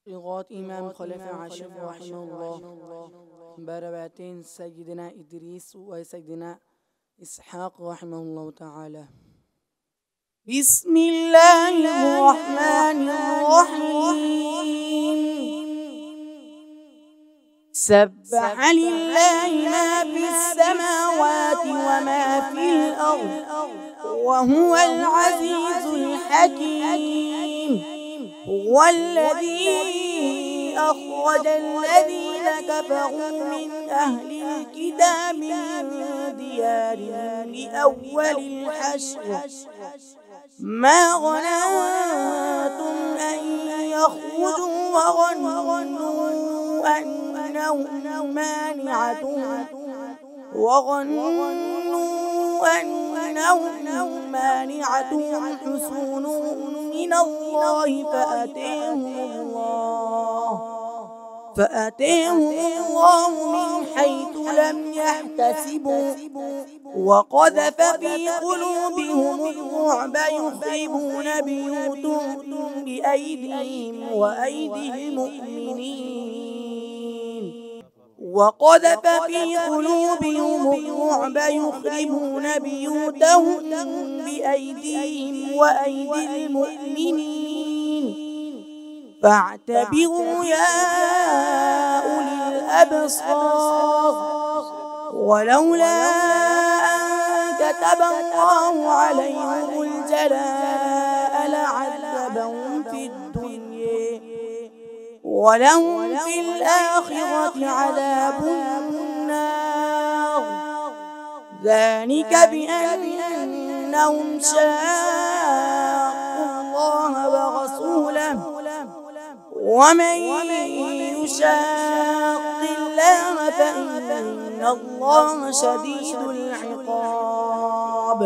لغات إمام خليفة عاشر رحمه الله برباتين سيدنا إدريس وسيدنا إسحاق رحمه الله تعالى. بسم الله الرحمن الرحيم. سبح لله ما في السماوات وما في الأرض وهو العزيز الحكيم. هو الذي أخرج الذين كفروا من أهل الكتاب من ديارهم لأول الحشر ما ظننتم أن يخرجوا وظنوا أنهم مانعتهم حصونهم من الله فأتيهم الله من حيث لم يحتسبوا وقذف في قلوبهم الرعب يخربون بيوتهم بأيديهم وأيدي المؤمنين فاعتبروا يا أولي الأبصار. ولولا أن كتب الله عليهم الجلاء لعذبهم في الدنيا ولهم في الآخرة عذاب النار. ذلك بأنهم شاقوا الله ورسوله ومن يشاق الله فإن الله شديد العقاب.